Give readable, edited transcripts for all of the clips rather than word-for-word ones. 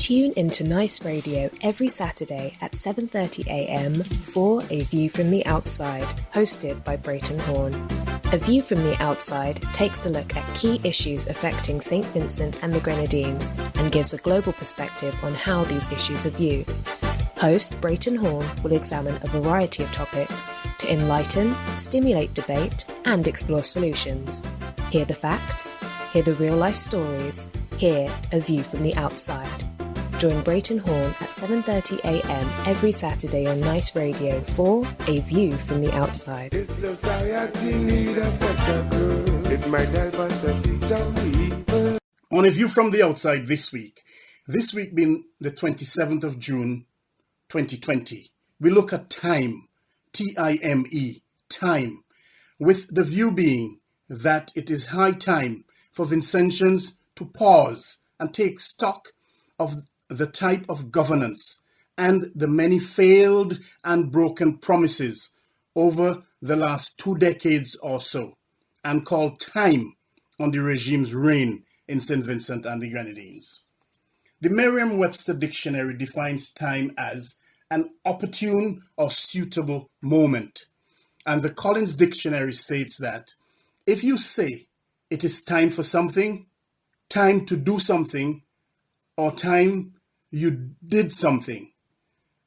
Tune into Nice Radio every Saturday at 7:30 a.m. for A View from the Outside, hosted by Brereton Horne. A View from the Outside takes a look at key issues affecting St Vincent and the Grenadines and gives a global perspective on how these issues are viewed. Host Brereton Horne will examine a variety of topics to enlighten, stimulate debate, and explore solutions. Hear the facts, hear the real-life stories, hear A View from the Outside. Join Brereton Horne at 7:30 a.m. every Saturday on Nice Radio for A View from the Outside. This society needs a spectacle. It might help us to see some people. On A View from the Outside this week being the 27th of June 2020, we look at time, T-I-M-E, time, with the view being that it is high time for Vincentians to pause and take stock of the type of governance and the many failed and broken promises over the last 2 decades or so, and call time on the regime's reign in St Vincent and the Grenadines. The Merriam-Webster dictionary defines time as an opportune or suitable moment, and the Collins dictionary states that if you say it is time for something, time to do something, or time you did something,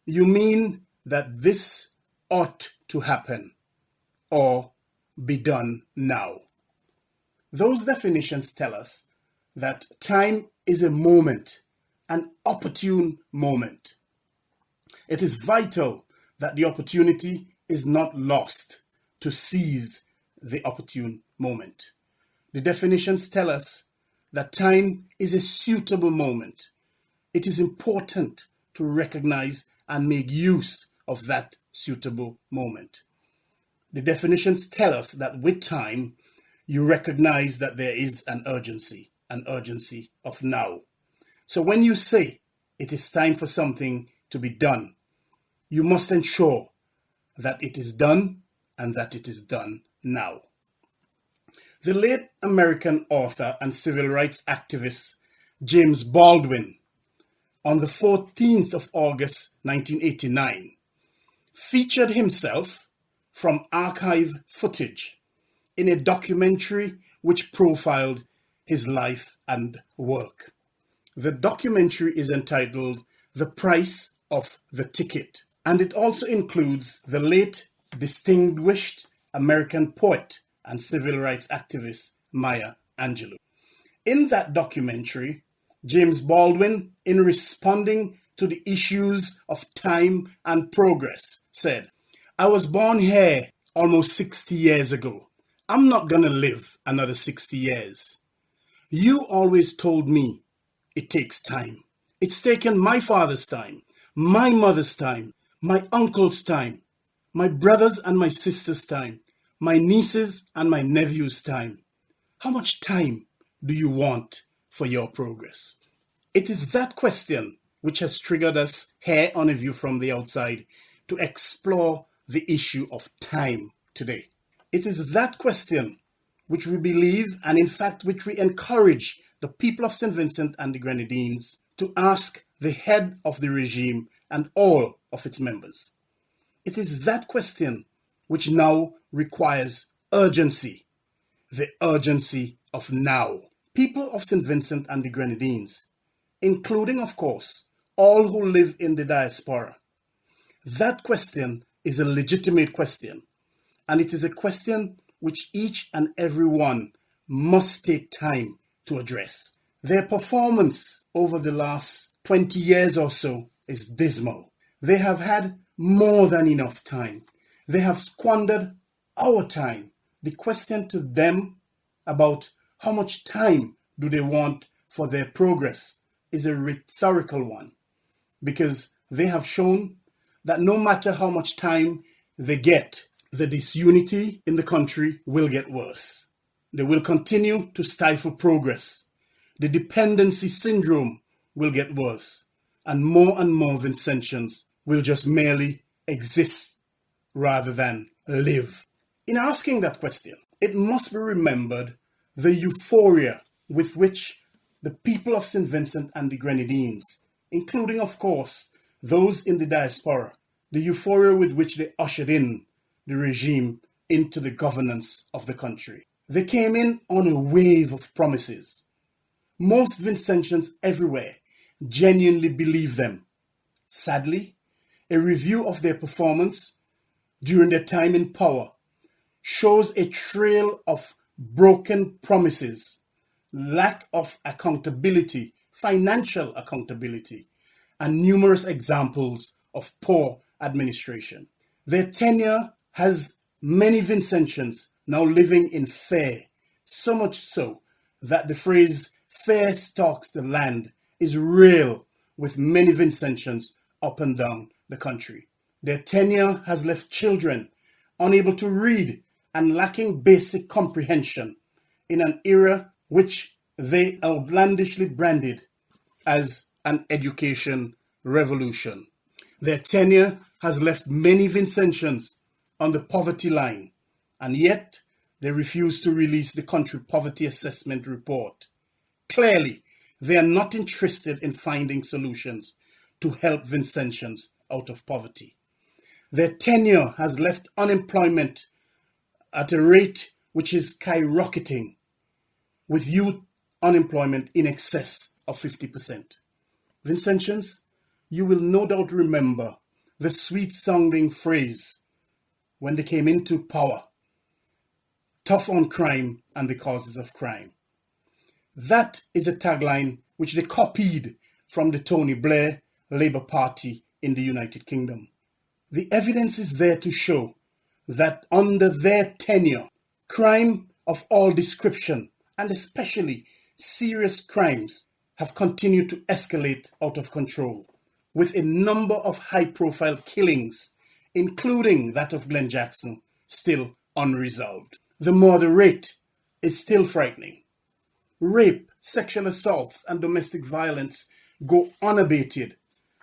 you mean that this ought to happen or be done now. Those definitions tell us that time is a moment, an opportune moment. It is vital that the opportunity is not lost to seize the opportune moment. The definitions tell us that time is a suitable moment. It is important to recognize and make use of that suitable moment. The definitions tell us that with time, you recognize that there is an urgency of now. So when you say it is time for something to be done, you must ensure that it is done and that it is done now. The late American author and civil rights activist James Baldwin, on the 14th of August 1989, featured himself from archive footage in a documentary which profiled his life and work. The documentary is entitled The Price of the Ticket, and it also includes the late distinguished American poet and civil rights activist Maya Angelou. In that documentary, James Baldwin, in responding to the issues of time and progress, said, "I was born here almost 60 years ago. I'm not going to live another 60 years. You always told me it takes time. It's taken my father's time, my mother's time, my uncle's time, my brothers and my sister's time, my nieces and my nephew's time. How much time do you want for your progress?" It is that question which has triggered us here on A View from the Outside to explore the issue of time today. It is that question which we believe, and in fact which we encourage the people of St Vincent and the Grenadines to ask the head of the regime and all of its members. It is that question which now requires urgency, the urgency of now. People of St Vincent and the Grenadines, including, of course, all who live in the diaspora, that question is a legitimate question, and it is a question which each and every one must take time to address. Their performance over the last 20 years or so is dismal. They have had more than enough time. They have squandered our time. The question to them about how much time do they want for their progress is a rhetorical one, because they have shown that no matter how much time they get, the disunity in the country will get worse. They will continue to stifle progress. The dependency syndrome will get worse, and more Vincentians will just merely exist rather than live. In asking that question, it must be remembered the euphoria with which the people of St Vincent and the Grenadines, including, of course, those in the diaspora, the euphoria with which they ushered in the regime into the governance of the country. They came in on a wave of promises. Most Vincentians everywhere genuinely believe them. Sadly, a review of their performance during their time in power shows a trail of broken promises, lack of accountability, financial accountability, and numerous examples of poor administration. Their tenure has many Vincentians now living in fear, so much so that the phrase "fear stalks the land" is real with many Vincentians up and down the country. Their tenure has left children unable to read and lacking basic comprehension in an era which they outlandishly branded as an education revolution. Their tenure has left many Vincentians on the poverty line, and yet they refuse to release the country poverty assessment report. Clearly, they are not interested in finding solutions to help Vincentians out of poverty. Their tenure has left unemployment at a rate which is skyrocketing, with youth unemployment in excess of 50%. Vincentians, you will no doubt remember the sweet-sounding phrase when they came into power: tough on crime and the causes of crime. That is a tagline which they copied from the Tony Blair Labour Party in the United Kingdom. The evidence is there to show that under their tenure, crime of all description, and especially serious crimes, have continued to escalate out of control, with a number of high-profile killings, including that of Glenn Jackson, still unresolved. The murder rate is still frightening. Rape, sexual assaults, and domestic violence go unabated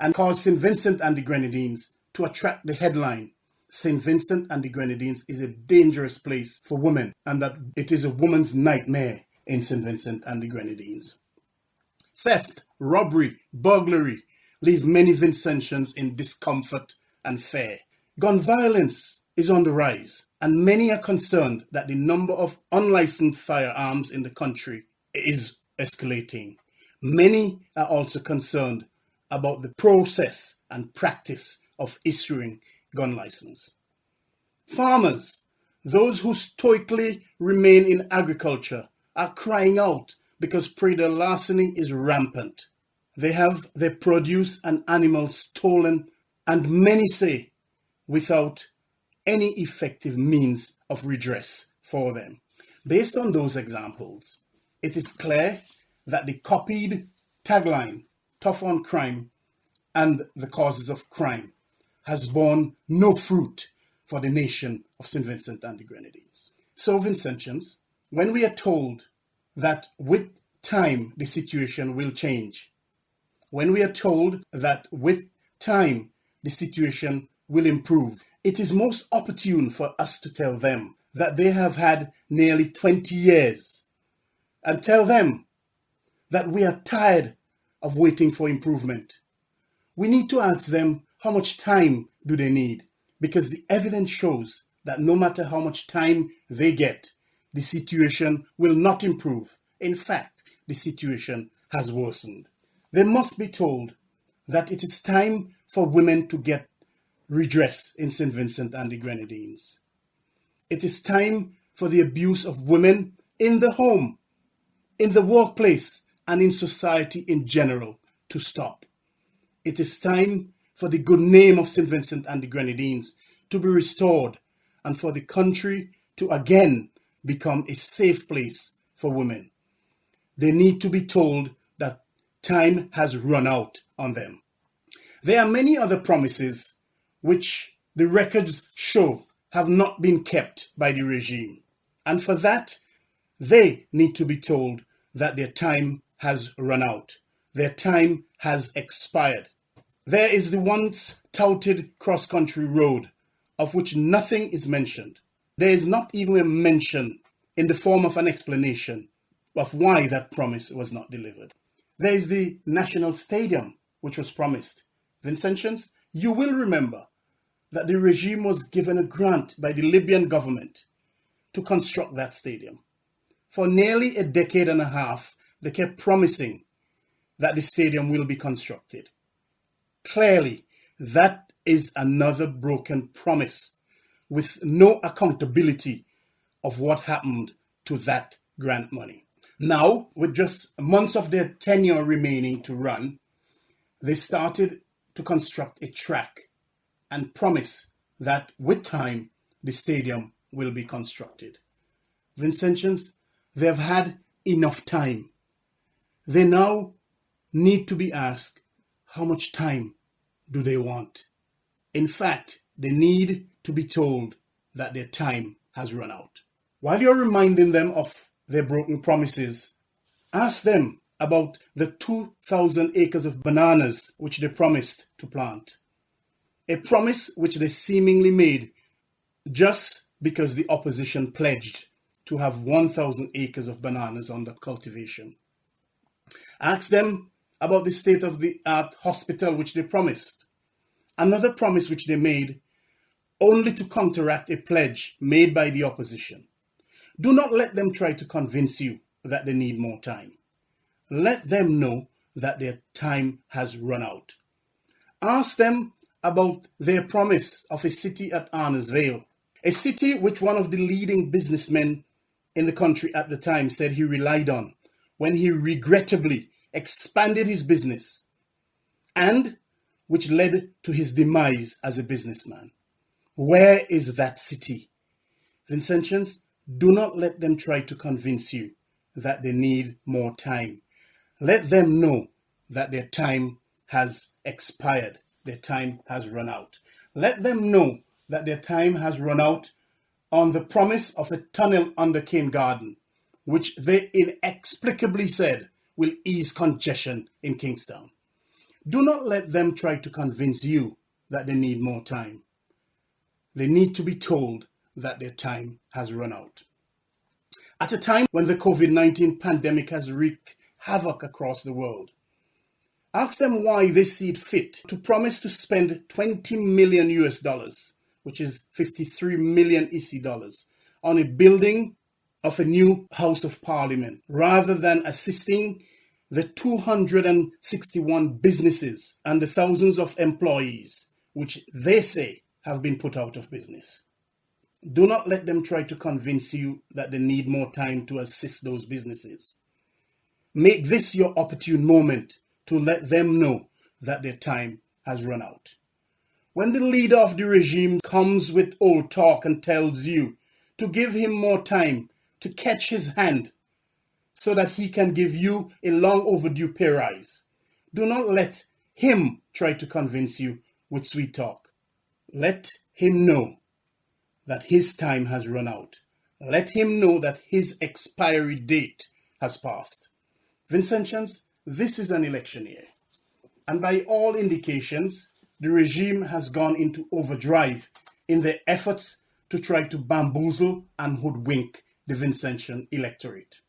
and cause St Vincent and the Grenadines to attract the headline: St Vincent and the Grenadines is a dangerous place for women, and that it is a woman's nightmare in St Vincent and the Grenadines. Theft, robbery, burglary leave many Vincentians in discomfort and fear. Gun violence is on the rise, and many are concerned that the number of unlicensed firearms in the country is escalating. Many are also concerned about the process and practice of issuing gun license. Farmers, those who stoically remain in agriculture, are crying out because predator larceny is rampant. They have their produce and animals stolen, and many say without any effective means of redress for them. Based on those examples, it is clear that the copied tagline, tough on crime and the causes of crime, has borne no fruit for the nation of St. Vincent and the Grenadines. So, Vincentians, when we are told that with time the situation will change, when we are told that with time the situation will improve, it is most opportune for us to tell them that they have had nearly 20 years, and tell them that we are tired of waiting for improvement. We need to ask them, how much time do they need? Because the evidence shows that no matter how much time they get, the situation will not improve. In fact, the situation has worsened. They must be told that it is time for women to get redress in St. Vincent and the Grenadines. It is time for the abuse of women in the home, in the workplace, and in society in general to stop. It is time for the good name of St. Vincent and the Grenadines to be restored, and for the country to again become a safe place for women. They need to be told that time has run out on them. There are many other promises which the records show have not been kept by the regime, and for that, they need to be told that their time has run out. Their time has expired. There is the once touted cross-country road, of which nothing is mentioned. There is not even a mention in the form of an explanation of why that promise was not delivered. There is the National Stadium, which was promised. Vincentians, you will remember that the regime was given a grant by the Libyan government to construct that stadium. For nearly a decade and a half, they kept promising that the stadium will be constructed. Clearly, that is another broken promise with no accountability of what happened to that grant money. Now, with just months of their tenure remaining to run, they started to construct a track and promise that with time, the stadium will be constructed. Vincentians, they have had enough time. They now need to be asked, how much time do they want? In fact, they need to be told that their time has run out. While you're reminding them of their broken promises, ask them about the 2,000 acres of bananas which they promised to plant. A promise which they seemingly made just because the opposition pledged to have 1,000 acres of bananas under cultivation. Ask them about the state-of-the-art hospital which they promised. Another promise which they made only to counteract a pledge made by the opposition. Do not let them try to convince you that they need more time. Let them know that their time has run out. Ask them about their promise of a city at Arna's Vale, a city which one of the leading businessmen in the country at the time said he relied on when he regrettably expanded his business and which led to his demise as a businessman. Where is that city? Vincentians, do not let them try to convince you that they need more time. Let them know that their time has expired. Their time has run out. Let them know that their time has run out on the promise of a tunnel under Cane Garden, which they inexplicably said will ease congestion in Kingstown. Do not let them try to convince you that they need more time. They need to be told that their time has run out. At a time when the COVID-19 pandemic has wreaked havoc across the world, ask them why they see it fit to promise to spend 20 million US dollars, which is 53 million EC dollars, on a building of a new House of Parliament, rather than assisting the 261 businesses and the thousands of employees which they say have been put out of business. Do not let them try to convince you that they need more time to assist those businesses. Make this your opportune moment to let them know that their time has run out. When the leader of the regime comes with old talk and tells you to give him more time to catch his hand so that he can give you a long overdue pay rise, do not let him try to convince you with sweet talk. Let him know that his time has run out. Let him know that his expiry date has passed. Vincentians, this is an election year, and by all indications, the regime has gone into overdrive in their efforts to try to bamboozle and hoodwink the Vincentian electorate.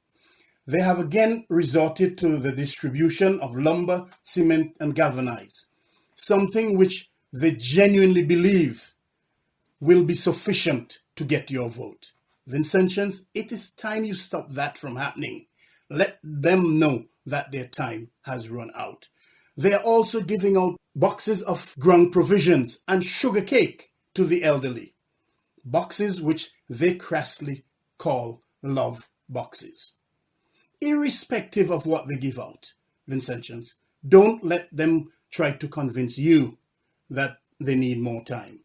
They have again resorted to the distribution of lumber, cement, and galvanize, something which they genuinely believe will be sufficient to get your vote. Vincentians, it is time you stop that from happening. Let them know that their time has run out. They are also giving out boxes of ground provisions and sugar cake to the elderly. Boxes which they crassly call love boxes. Irrespective of what they give out, Vincentians, don't let them try to convince you that they need more time.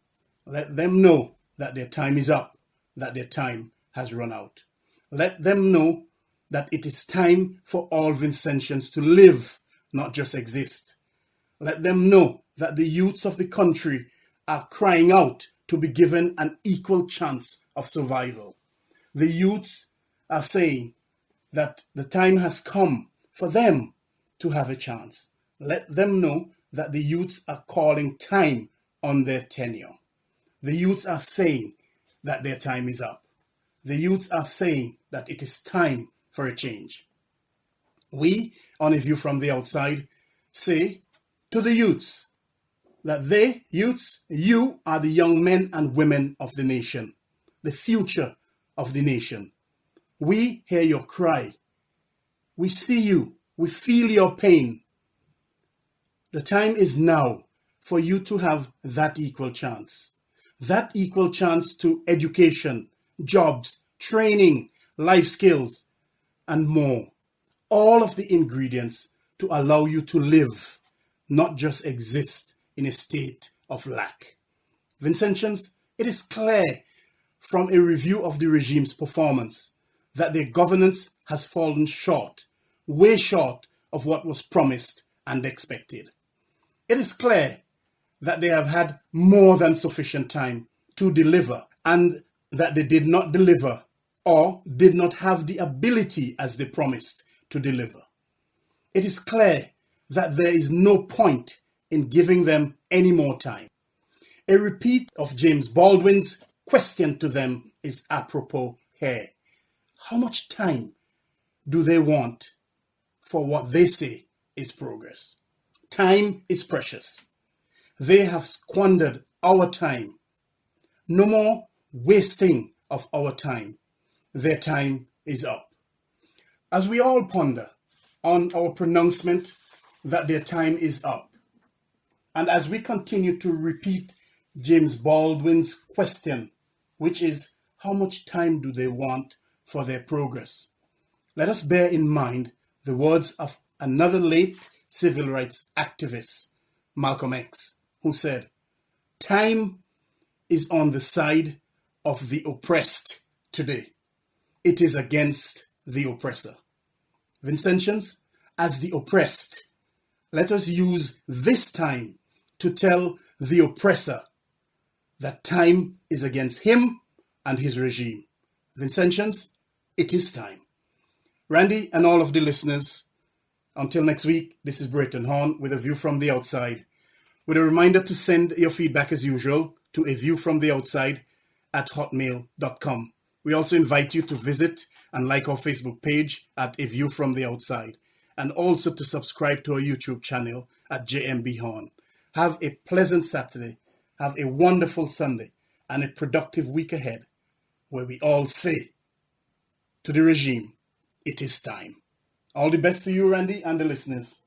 Let them know that their time is up, that their time has run out. Let them know that it is time for all Vincentians to live, not just exist. Let them know that the youths of the country are crying out to be given an equal chance of survival. The youths are saying that the time has come for them to have a chance. Let them know that the youths are calling time on their tenure. The youths are saying that their time is up. The youths are saying that it is time for a change. We, on A View from the Outside, say to the youths that you are the young men and women of the nation, the future of the nation. We hear your cry. We see you. We feel your pain. The time is now for you to have that equal chance. That equal chance to education, jobs, training, life skills, and more. All of the ingredients to allow you to live, not just exist in a state of lack. Vincentians, it is clear from a review of the regime's performance that their governance has fallen short, way short of what was promised and expected. It is clear that they have had more than sufficient time to deliver, and that they did not deliver or did not have the ability as they promised to deliver. It is clear that there is no point in giving them any more time. A repeat of James Baldwin's question to them is apropos here. How much time do they want for what they say is progress? Time is precious. They have squandered our time. No more wasting of our time. Their time is up. As we all ponder on our pronouncement that their time is up, and as we continue to repeat James Baldwin's question, which is, how much time do they want for their progress? Let us bear in mind the words of another late civil rights activist, Malcolm X, who said, "Time is on the side of the oppressed today. It is against the oppressor." Vincentians, as the oppressed, let us use this time to tell the oppressor that time is against him and his regime. Vincentians, it is time. Randy and all of the listeners, until next week, this is Brereton Horne with A View from the Outside, with a reminder to send your feedback as usual to aviewfromtheoutside@hotmail.com. We also invite you to visit and like our Facebook page at A View from the Outside, and also to subscribe to our YouTube channel at JMB Horne. Have a pleasant Saturday, have a wonderful Sunday, and a productive week ahead, where we all say to the regime, it is time. All the best to you, Randy, and the listeners.